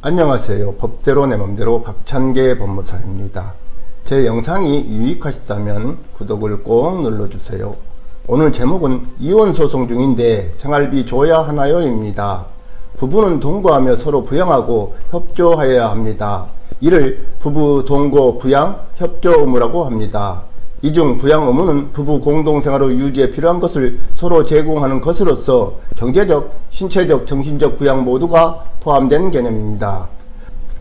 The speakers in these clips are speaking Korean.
안녕하세요. 법대로 내 맘대로 박찬계 법무사입니다. 제 영상이 유익하시다면 구독을 꼭 눌러주세요. 오늘 제목은 이혼소송 중인데 생활비 줘야 하나요? 입니다. 부부는 동거하며 서로 부양하고 협조하여야 합니다. 이를 부부 동거 부양 협조 의무라고 합니다. 이 중 부양 의무는 부부 공동생활의 유지에 필요한 것을 서로 제공하는 것으로서 경제적, 신체적, 정신적 부양 모두가 포함된 개념입니다.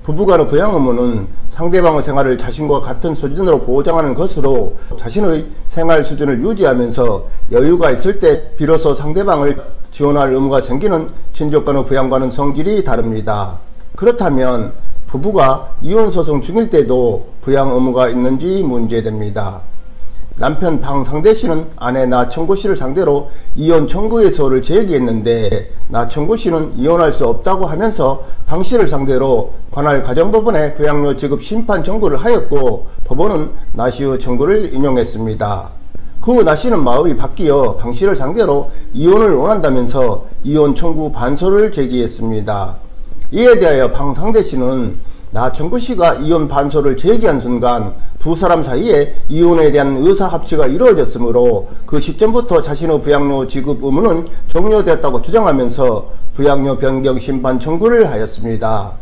부부간의 부양 의무는 상대방의 생활을 자신과 같은 수준으로 보장하는 것으로 자신의 생활 수준을 유지하면서 여유가 있을 때 비로소 상대방을 지원할 의무가 생기는 친족간의 부양과는 성질이 다릅니다. 그렇다면 부부가 이혼소송 중일 때도 부양 의무가 있는지 문제됩니다. 남편 방상대 씨는 아내 나청구 씨를 상대로 이혼 청구 예소를 제기했는데 나청구 씨는 이혼할 수 없다고 하면서 방 씨를 상대로 관할 가정법원에 부양료 지급 심판 청구를 하였고 법원은 나 씨의 청구를 인용했습니다. 그 후 나 씨는 마음이 바뀌어 방 씨를 상대로 이혼을 원한다면서 이혼 청구 반소를 제기했습니다. 이에 대하여 방상대 씨는 나청구 씨가 이혼 반소를 제기한 순간 두 사람 사이에 이혼에 대한 의사합치가 이루어졌으므로 그 시점부터 자신의 부양료 지급 의무는 종료되었다고 주장하면서 부양료 변경 심판 청구를 하였습니다.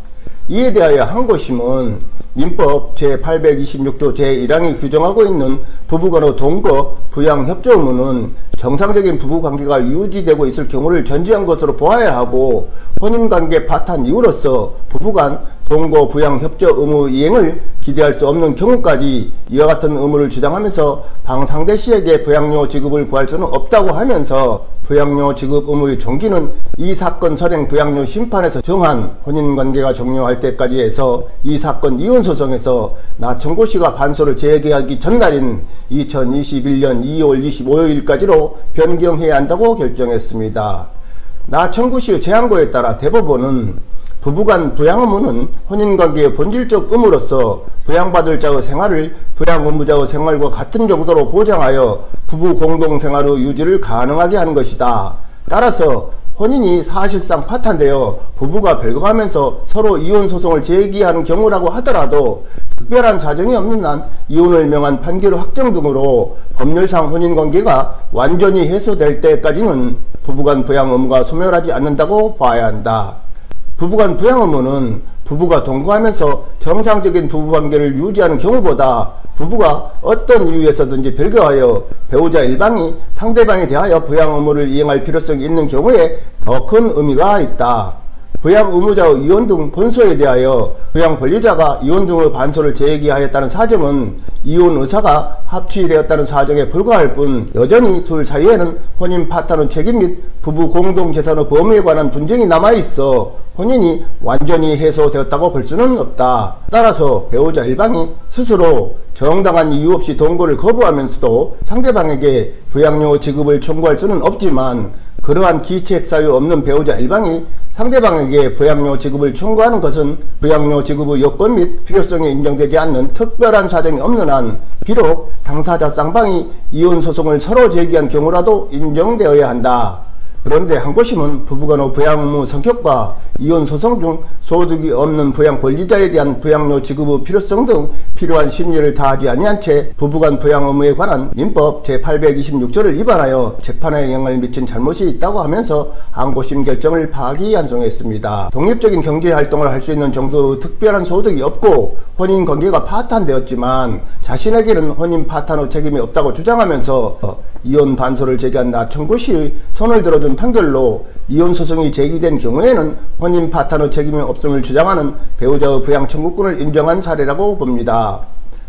이에 대하여 항고심은 민법 제826조 제1항이 규정하고 있는 부부간의 동거 부양 협조 의무는 정상적인 부부관계가 유지되고 있을 경우를 전제한 것으로 보아야 하고 혼인관계 파탄 이후로서 부부간 동거 부양 협조 의무 이행을 기대할 수 없는 경우까지 이와 같은 의무를 주장하면서 방상대 씨에게 부양료 지급을 구할 수는 없다고 하면서 부양료 지급 의무의 종기는 이 사건 선행 부양료 심판에서 정한 혼인관계가 종료할 때까지 해서 이 사건 이혼소송에서 나청구 씨가 반소를 제기하기 전날인 2021년 2월 25일까지로 변경해야 한다고 결정했습니다. 나청구 씨의 제안고에 따라 대법원은 부부간 부양 의무는 혼인관계의 본질적 의무로서 부양받을 자의 생활을 부양 의무자의 생활과 같은 정도로 보장하여 부부 공동생활의 유지를 가능하게 하는 것이다. 따라서 혼인이 사실상 파탄되어 부부가 별거하면서 서로 이혼소송을 제기하는 경우라고 하더라도 특별한 사정이 없는 한 이혼을 명한 판결의 확정 등으로 법률상 혼인관계가 완전히 해소될 때까지는 부부간 부양 의무가 소멸하지 않는다고 봐야 한다. 부부간 부양 의무는 부부가 동거하면서 정상적인 부부관계를 유지하는 경우보다 부부가 어떤 이유에서든지 별거하여 배우자 일방이 상대방에 대하여 부양 의무를 이행할 필요성이 있는 경우에 더 큰 의미가 있다. 부양 의무자의 이혼 등 본소에 대하여 부양 권리자가 이혼 등의 반소를 제기하였다는 사정은 이혼 의사가 합치되었다는 사정에 불과할 뿐 여전히 둘 사이에는 혼인 파탄의 책임 및 부부 공동재산의 범위에 관한 분쟁이 남아있어 혼인이 완전히 해소되었다고 볼 수는 없다. 따라서 배우자 일방이 스스로 정당한 이유 없이 동거를 거부하면서도 상대방에게 부양료 지급을 청구할 수는 없지만 그러한 기책 사유 없는 배우자 일방이 상대방에게 부양료 지급을 청구하는 것은 부양료 지급의 요건 및 필요성이 인정되지 않는 특별한 사정이 없는 한 비록 당사자 쌍방이 이혼소송을 서로 제기한 경우라도 인정되어야 한다. 그런데 항고심은 부부간의 부양 의무 성격과 이혼소송 중 소득이 없는 부양 권리자에 대한 부양료 지급의 필요성 등 필요한 심리를 다하지 아니한 채 부부간 부양 의무에 관한 민법 제826조를 위반하여 재판에 영향을 미친 잘못이 있다고 하면서 항고심 결정을 파기환송했습니다. 독립적인 경제활동을 할 수 있는 정도의 특별한 소득이 없고 혼인관계가 파탄되었지만 자신에게는 혼인 파탄의 책임이 없다고 주장하면서 이혼 반소를 제기한 나청구 씨의 손을 들어준 판결로 이혼소송이 제기된 경우에는 혼인 파탄의 책임이 없음을 주장하는 배우자의 부양 청구권을 인정한 사례라고 봅니다.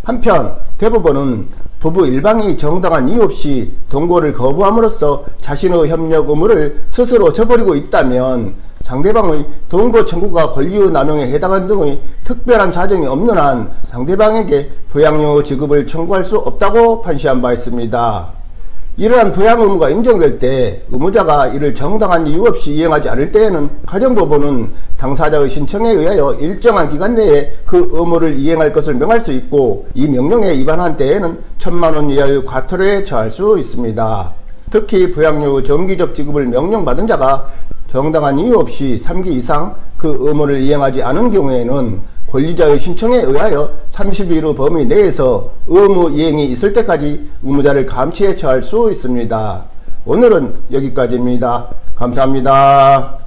한편 대법원은 부부 일방이 정당한 이유 없이 동거를 거부함으로써 자신의 협력 의무를 스스로 저버리고 있다면 상대방의 동거 청구가 권리의 남용에 해당하는 등의 특별한 사정이 없는 한 상대방에게 부양료 지급을 청구할 수 없다고 판시한 바 있습니다. 이러한 부양 의무가 인정될 때 의무자가 이를 정당한 이유 없이 이행하지 않을 때에는 가정법원은 당사자의 신청에 의하여 일정한 기간 내에 그 의무를 이행할 것을 명할 수 있고 이 명령에 위반한 때에는 1000만원 이하의 과태료에 처할 수 있습니다. 특히 부양료의 정기적 지급을 명령받은 자가 정당한 이유 없이 3기 이상 그 의무를 이행하지 않은 경우에는 권리자의 신청에 의하여 30일 후 범위 내에서 의무 이행이 있을 때까지 의무자를 감치에 처할 수 있습니다. 오늘은 여기까지입니다. 감사합니다.